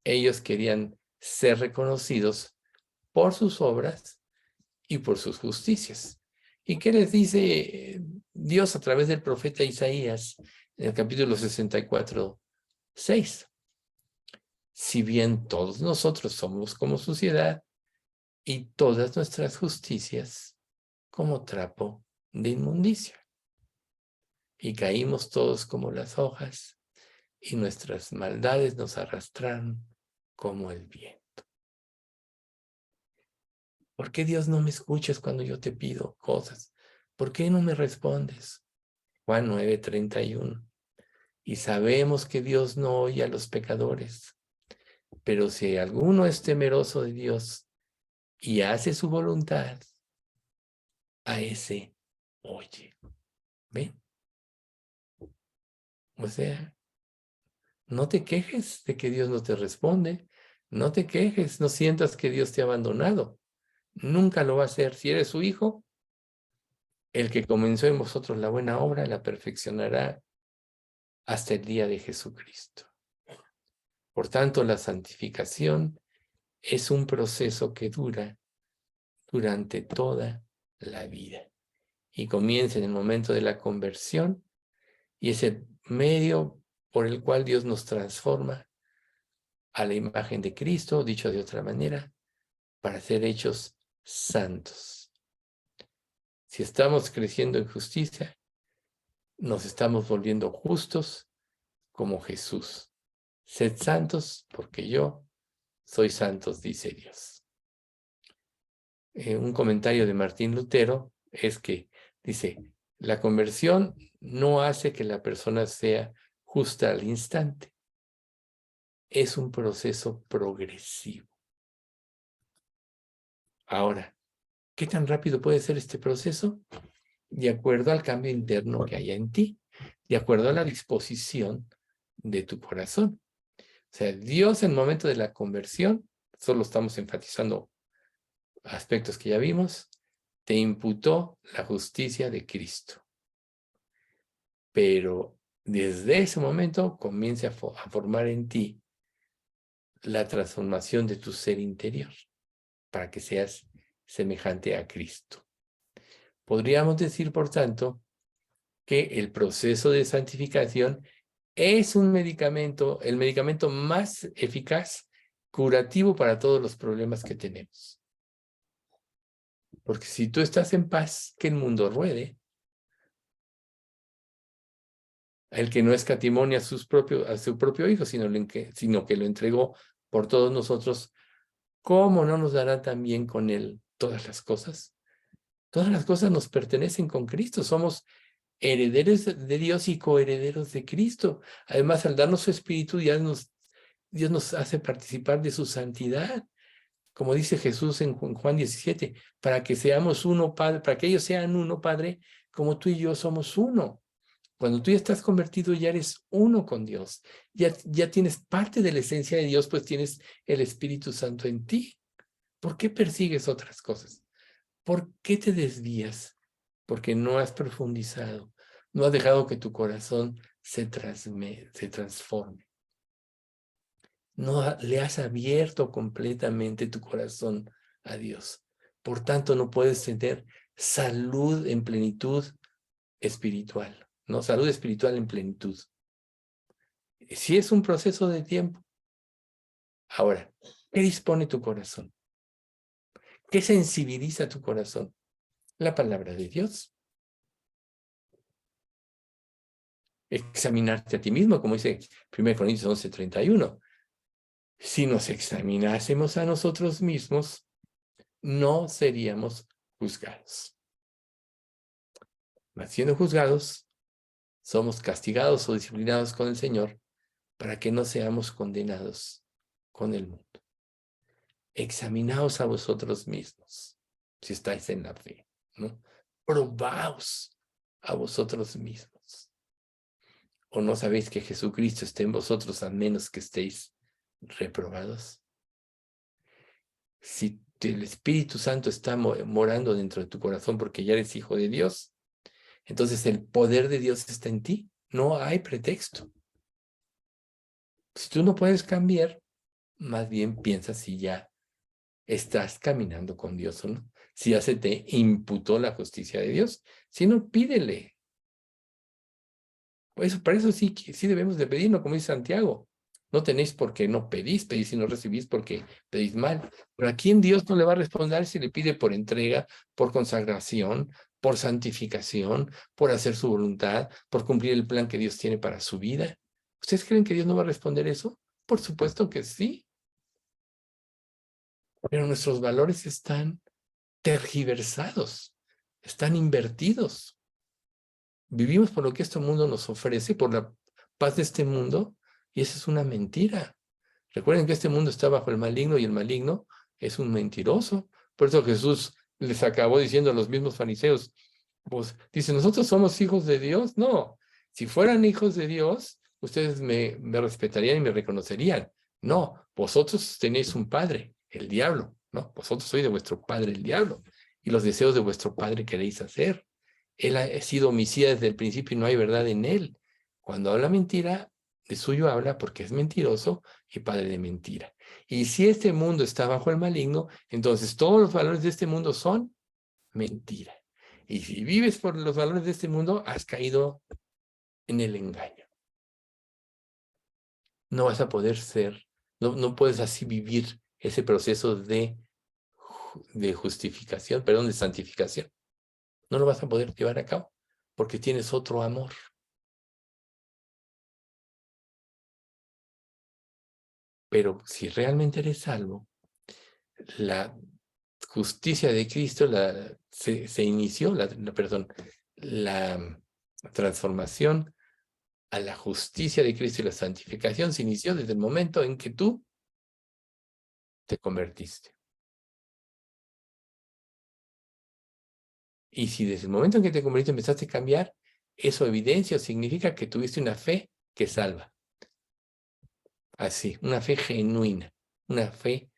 Ellos querían ser reconocidos por sus obras y por sus justicias. ¿Y qué les dice Dios a través del profeta Isaías en el capítulo 64:6? Si bien todos nosotros somos como suciedad y todas nuestras justicias como trapo de inmundicia, y caímos todos como las hojas, y nuestras maldades nos arrastraron como el viento. ¿Por qué, Dios, no me escuchas cuando yo te pido cosas? ¿Por qué no me respondes? Juan 9:31. Y sabemos que Dios no oye a los pecadores, pero si alguno es temeroso de Dios y hace su voluntad, a ese oye. ¿Ven? O sea, no te quejes de que Dios no te responde. No te quejes, no sientas que Dios te ha abandonado. Nunca lo va a hacer. Si eres su hijo, el que comenzó en vosotros la buena obra, la perfeccionará hasta el día de Jesucristo. Por tanto, la santificación es un proceso que dura durante toda la vida y comienza en el momento de la conversión y es el medio por el cual Dios nos transforma a la imagen de Cristo, dicho de otra manera, para ser hechos santos. Si estamos creciendo en justicia, nos estamos volviendo justos como Jesús. Sed santos porque yo soy santos, dice Dios. Un comentario de Martín Lutero es que dice: la conversión no hace que la persona sea justa al instante. Es un proceso progresivo. Ahora, ¿qué tan rápido puede ser este proceso? De acuerdo al cambio interno que haya en ti, de acuerdo a la disposición de tu corazón. O sea, Dios en el momento de la conversión, solo estamos enfatizando aspectos que ya vimos, te imputó la justicia de Cristo. Pero desde ese momento comienza a formar en ti la transformación de tu ser interior para que seas semejante a Cristo. Podríamos decir, por tanto, que el proceso de santificación es un medicamento, el medicamento más eficaz, curativo para todos los problemas que tenemos. Porque si tú estás en paz, que el mundo ruede. El que no escatimó a su propio hijo, sino que lo entregó por todos nosotros, ¿cómo no nos dará también con él todas las cosas? Todas las cosas nos pertenecen con Cristo. Somos herederos de Dios y coherederos de Cristo. Además, al darnos su Espíritu, Dios nos hace participar de su santidad. Como dice Jesús en Juan 17, para que seamos uno, Padre, para que ellos sean uno, Padre, como tú y yo somos uno. Cuando tú ya estás convertido, ya eres uno con Dios. Ya tienes parte de la esencia de Dios, pues tienes el Espíritu Santo en ti. ¿Por qué persigues otras cosas? ¿Por qué te desvías? Porque no has profundizado, no has dejado que tu corazón se transforme. No le has abierto completamente tu corazón a Dios. Por tanto, no puedes tener salud en plenitud espiritual, ¿no? Salud espiritual en plenitud. Sí es un proceso de tiempo. Ahora, ¿qué dispone tu corazón? ¿Qué sensibiliza tu corazón? La palabra de Dios. Examinarte a ti mismo, como dice 1 Corintios 11:31. Si nos examinásemos a nosotros mismos, no seríamos juzgados. Mas siendo juzgados, somos castigados o disciplinados con el Señor para que no seamos condenados con el mundo. Examinaos a vosotros mismos, si estáis en la fe, ¿no? Probaos a vosotros mismos. ¿O no sabéis que Jesucristo esté en vosotros a menos que estéis reprobados? Si el Espíritu Santo está morando dentro de tu corazón porque ya eres hijo de Dios, entonces el poder de Dios está en ti. No hay pretexto. Si tú no puedes cambiar, más bien piensa si ya estás caminando con Dios o no. Si ya se te imputó la justicia de Dios. Si no, pídele. Para eso sí debemos de pedirlo, como dice Santiago. No tenéis porque no pedís, pedís y no recibís porque pedís mal. Pero ¿a quién Dios no le va a responder si le pide por entrega, por consagración, por santificación, por hacer su voluntad, por cumplir el plan que Dios tiene para su vida? ¿Ustedes creen que Dios no va a responder eso? Por supuesto que sí. Pero nuestros valores están tergiversados, están invertidos. Vivimos por lo que este mundo nos ofrece, por la paz de este mundo, y esa es una mentira. Recuerden que este mundo está bajo el maligno y el maligno es un mentiroso. Por eso Jesús les acabó diciendo a los mismos fariseos, pues dice, ¿nosotros somos hijos de Dios? No, si fueran hijos de Dios, ustedes me respetarían y me reconocerían. No, vosotros tenéis un padre, el diablo, ¿no? Vosotros sois de vuestro padre, el diablo, y los deseos de vuestro padre queréis hacer. Él ha sido homicida desde el principio y no hay verdad en él. Cuando habla mentira, de suyo habla porque es mentiroso y padre de mentira. Y si este mundo está bajo el maligno, entonces todos los valores de este mundo son mentira. Y si vives por los valores de este mundo, has caído en el engaño. No vas a poder ser, no puedes así vivir ese proceso de justificación, perdón, de santificación. No lo vas a poder llevar a cabo porque tienes otro amor. Pero si realmente eres salvo, la justicia de Cristo se inició, la transformación a la justicia de Cristo y la santificación se inició desde el momento en que tú te convertiste. Y si desde el momento en que te convertiste empezaste a cambiar, eso evidencia o significa que tuviste una fe que salva. Así, una fe genuina, una fe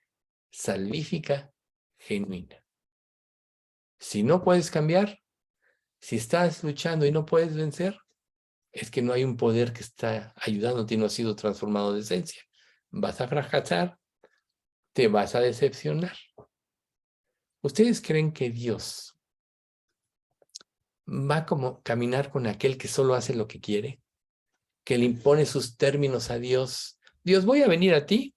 salvífica genuina. Si no puedes cambiar, si estás luchando y no puedes vencer, es que no hay un poder que está ayudándote y no ha sido transformado de esencia. Vas a fracasar, te vas a decepcionar. ¿Ustedes creen que Dios va como caminar con aquel que solo hace lo que quiere? Que le impone sus términos a Dios. Dios, voy a venir a ti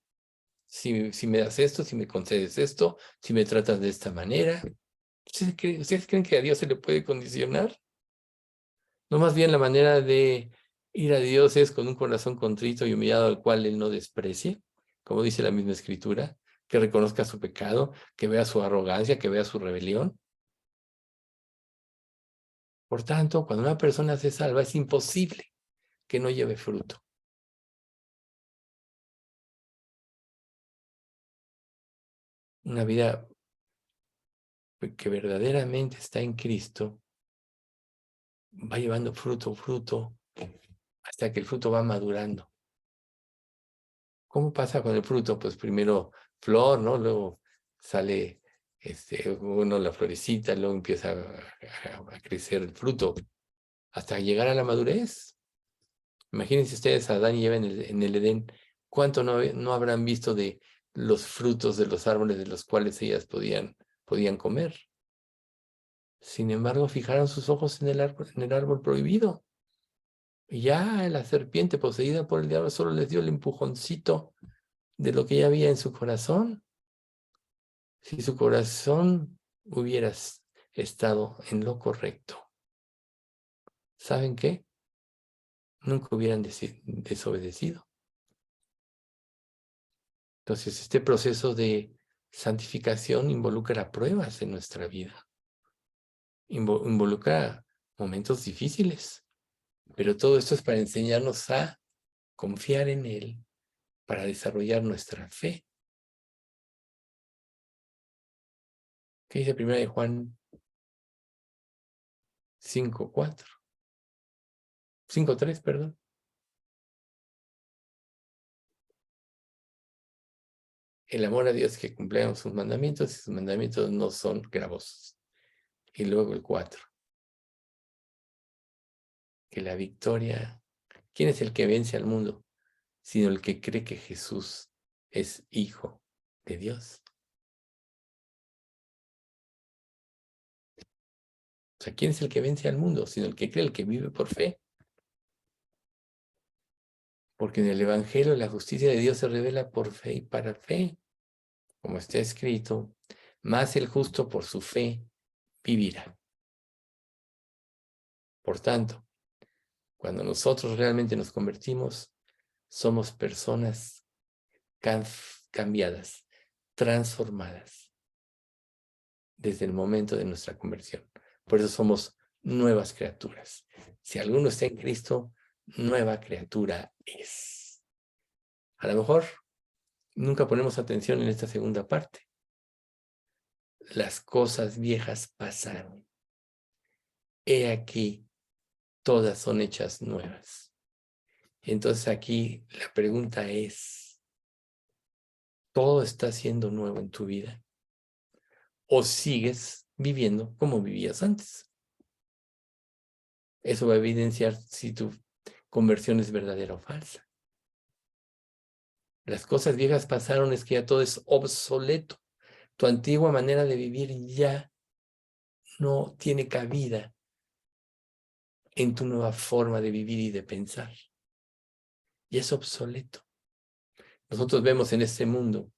si me das esto, si me concedes esto, si me tratas de esta manera. ¿Ustedes creen que a Dios se le puede condicionar? No, más bien la manera de ir a Dios es con un corazón contrito y humillado al cual Él no desprecie, como dice la misma Escritura, que reconozca su pecado, que vea su arrogancia, que vea su rebelión. Por tanto, cuando una persona se salva, es imposible que no lleve fruto. Una vida que verdaderamente está en Cristo va llevando fruto, hasta que el fruto va madurando. ¿Cómo pasa con el fruto? Pues primero flor, ¿no? Luego sale la florecita, luego empieza a crecer el fruto, hasta llegar a la madurez. Imagínense ustedes a Adán y Eva en el Edén, ¿Cuánto no habrán visto de los frutos de los árboles de los cuales ellas podían comer? Sin embargo, fijaron sus ojos en el árbol prohibido. Y ya la serpiente poseída por el diablo solo les dio el empujoncito de lo que ya había en su corazón. Si su corazón hubiera estado en lo correcto, ¿saben qué? Nunca hubieran desobedecido. Entonces, este proceso de santificación involucra pruebas en nuestra vida. Involucra momentos difíciles. Pero todo esto es para enseñarnos a confiar en Él, para desarrollar nuestra fe. ¿Qué dice 1 de Juan 5:4? 5:3, perdón. El amor a Dios es que cumplamos sus mandamientos y sus mandamientos no son gravosos. Y luego el 4. Que la victoria, ¿quién es el que vence al mundo? Sino el que cree que Jesús es Hijo de Dios. O sea, ¿quién es el que vence al mundo? Sino el que cree, el que vive por fe. Porque en el Evangelio la justicia de Dios se revela por fe y para fe. Como está escrito, más el justo por su fe vivirá. Por tanto, cuando nosotros realmente nos convertimos, somos personas cambiadas, transformadas, desde el momento de nuestra conversión. Por eso somos nuevas criaturas. Si alguno está en Cristo, nueva criatura es. A lo mejor nunca ponemos atención en esta segunda parte. Las cosas viejas pasaron. He aquí, todas son hechas nuevas. Entonces aquí la pregunta es, ¿todo está siendo nuevo en tu vida? ¿O sigues viviendo como vivías antes? Eso va a evidenciar si tu conversión es verdadera o falsa. Las cosas viejas pasaron, es que ya todo es obsoleto. Tu antigua manera de vivir ya no tiene cabida en tu nueva forma de vivir y de pensar. Y es obsoleto. Nosotros vemos en este mundo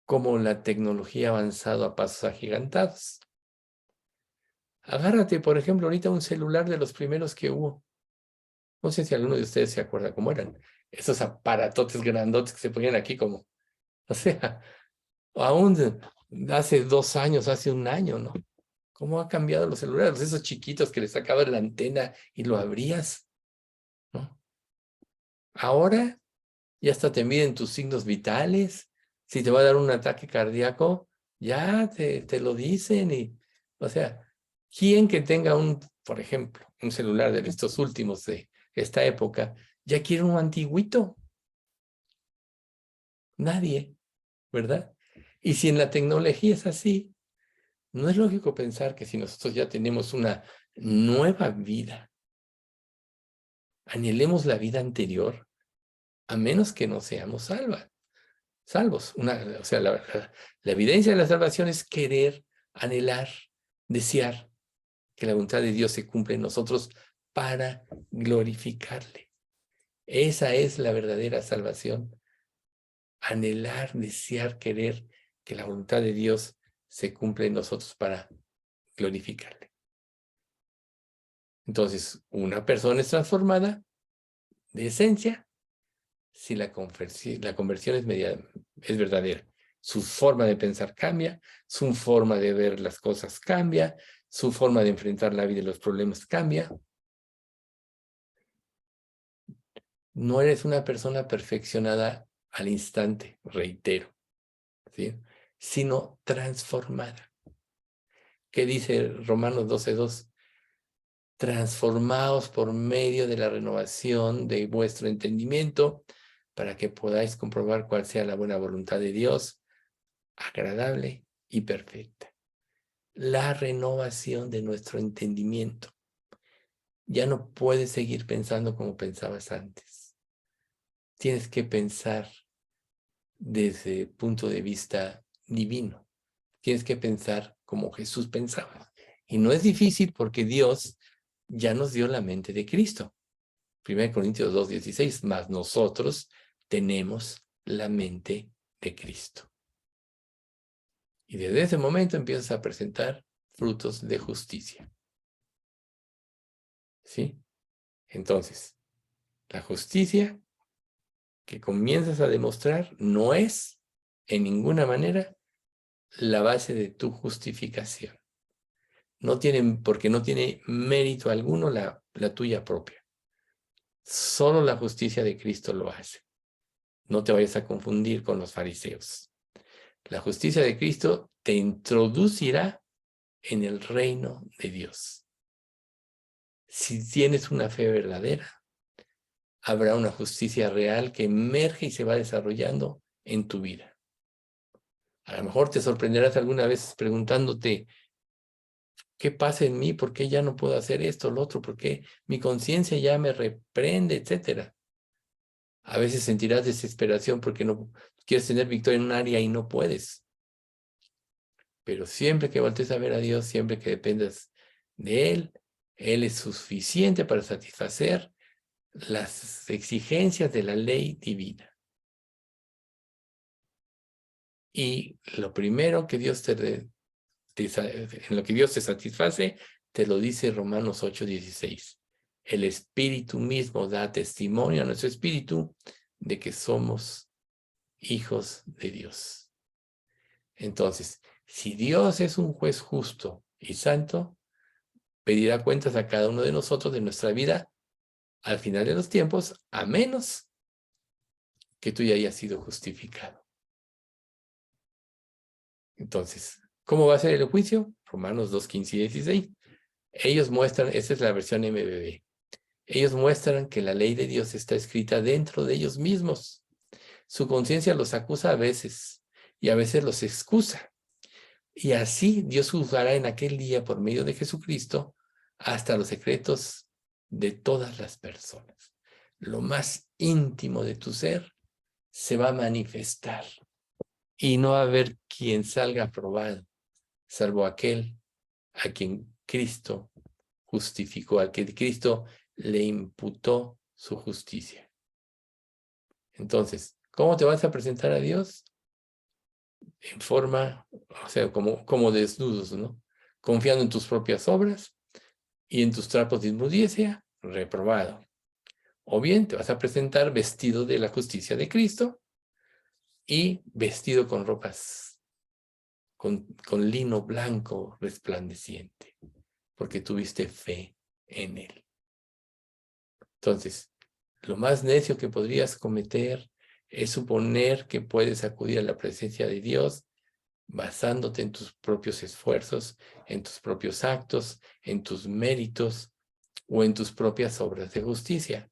cómo la tecnología ha avanzado a pasos agigantados. Agárrate, por ejemplo, ahorita un celular de los primeros que hubo. No sé si alguno de ustedes se acuerda cómo eran. Esos aparatotes grandotes que se ponían aquí como, o sea, aún hace 2 años, hace 1 año, ¿no? ¿Cómo ha cambiado los celulares? Esos chiquitos que le sacabas la antena y lo abrías, ¿no? Ahora ya hasta te miden tus signos vitales. Si te va a dar un ataque cardíaco, ya te lo dicen. O sea, ¿quién que tenga por ejemplo, un celular de estos últimos de esta época, ya quiere un antiguito? Nadie, ¿verdad? Y si en la tecnología es así, no es lógico pensar que si nosotros ya tenemos una nueva vida, anhelemos la vida anterior, a menos que no seamos salvos. O sea, la evidencia de la salvación es querer, anhelar, desear que la voluntad de Dios se cumpla en nosotros para glorificarle. Esa es la verdadera salvación. Anhelar, desear, querer que la voluntad de Dios se cumpla en nosotros para glorificarle. Entonces, una persona es transformada de esencia si la conversión es verdadera. Su forma de pensar cambia, su forma de ver las cosas cambia, su forma de enfrentar la vida y los problemas cambia. No eres una persona perfeccionada al instante, reitero, ¿sí? Sino transformada. ¿Qué dice Romanos 12:2? Transformaos por medio de la renovación de vuestro entendimiento para que podáis comprobar cuál sea la buena voluntad de Dios, agradable y perfecta. La renovación de nuestro entendimiento. Ya no puedes seguir pensando como pensabas antes. tienes que pensar desde el punto de vista divino. Tienes que pensar como Jesús pensaba. Y no es difícil porque Dios ya nos dio la mente de Cristo. 1 Corintios 2:16, mas nosotros tenemos la mente de Cristo. Y desde ese momento empiezas a presentar frutos de justicia. ¿Sí? Entonces, la justicia que comienzas a demostrar no es en ninguna manera la base de tu justificación. Porque no tiene mérito alguno la tuya propia. Solo la justicia de Cristo lo hace. No te vayas a confundir con los fariseos. La justicia de Cristo te introducirá en el reino de Dios. Si tienes una fe verdadera, habrá una justicia real que emerge y se va desarrollando en tu vida. A lo mejor te sorprenderás alguna vez preguntándote, ¿qué pasa en mí? ¿Por qué ya no puedo hacer esto, lo otro? ¿Por qué mi conciencia ya me reprende, etcétera? A veces sentirás desesperación porque no quieres tener victoria en un área y no puedes. Pero siempre que voltees a ver a Dios, siempre que dependas de Él es suficiente para satisfacer las exigencias de la ley divina. Y lo primero que Dios en lo que Dios te satisface, te lo dice Romanos 8:16. El Espíritu mismo da testimonio a nuestro espíritu de que somos hijos de Dios. Entonces, si Dios es un juez justo y santo, pedirá cuentas a cada uno de nosotros de nuestra vida al final de los tiempos, a menos que tú ya hayas sido justificado. Entonces, ¿cómo va a ser el juicio? Romanos 2:15 y 16. Ellos muestran, esta es la versión MBB, ellos muestran que la ley de Dios está escrita dentro de ellos mismos. Su conciencia los acusa a veces y a veces los excusa. Y así Dios juzgará en aquel día por medio de Jesucristo hasta los secretos de todas las personas. Lo más íntimo de tu ser se va a manifestar y no va a haber quien salga aprobado, salvo aquel a quien Cristo justificó, al que Cristo le imputó su justicia. Entonces, ¿cómo te vas a presentar a Dios? En forma, o sea, como desnudos, ¿no? Confiando en tus propias obras y en tus trapos de inmundicia, reprobado. O bien te vas a presentar vestido de la justicia de Cristo y vestido con ropas, con lino blanco resplandeciente, porque tuviste fe en Él. Entonces, lo más necio que podrías cometer es suponer que puedes acudir a la presencia de Dios basándote en tus propios esfuerzos, en tus propios actos, en tus méritos o en tus propias obras de justicia.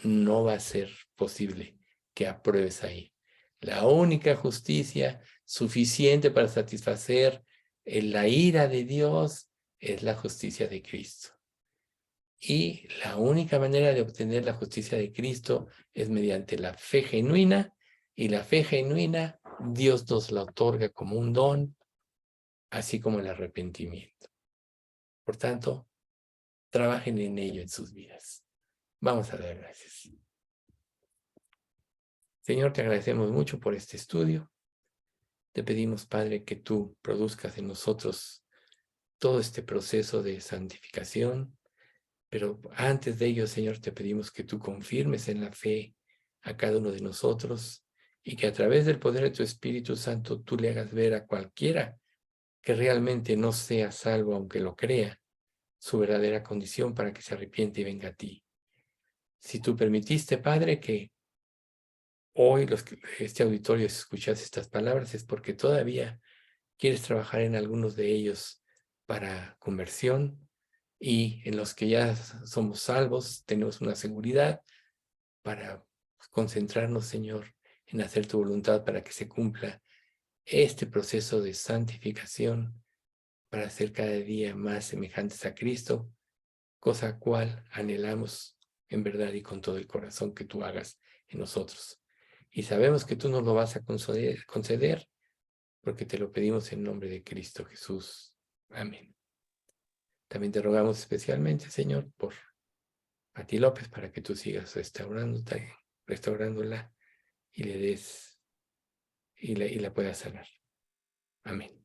No va a ser posible que apruebes ahí. La única justicia suficiente para satisfacer la ira de Dios es la justicia de Cristo. Y la única manera de obtener la justicia de Cristo es mediante la fe genuina, y la fe genuina Dios nos la otorga como un don, así como el arrepentimiento. Por tanto, trabajen en ello en sus vidas. Vamos a dar gracias. Señor, te agradecemos mucho por este estudio. Te pedimos, Padre, que tú produzcas en nosotros todo este proceso de santificación, pero antes de ello, Señor, te pedimos que tú confirmes en la fe a cada uno de nosotros y que a través del poder de tu Espíritu Santo tú le hagas ver a cualquiera que realmente no sea salvo, aunque lo crea, su verdadera condición para que se arrepiente y venga a ti. Si tú permitiste, Padre, que hoy este auditorio escuchase estas palabras, es porque todavía quieres trabajar en algunos de ellos para conversión, y en los que ya somos salvos tenemos una seguridad para concentrarnos, Señor, en hacer tu voluntad para que se cumpla este proceso de santificación, para ser cada día más semejantes a Cristo, cosa cual anhelamos en verdad y con todo el corazón que tú hagas en nosotros. Y sabemos que tú nos lo vas a conceder porque te lo pedimos en nombre de Cristo Jesús. Amén. También te rogamos especialmente, Señor, por Pati López, para que tú sigas restaurándola y le des y la puedas sanar. Amén.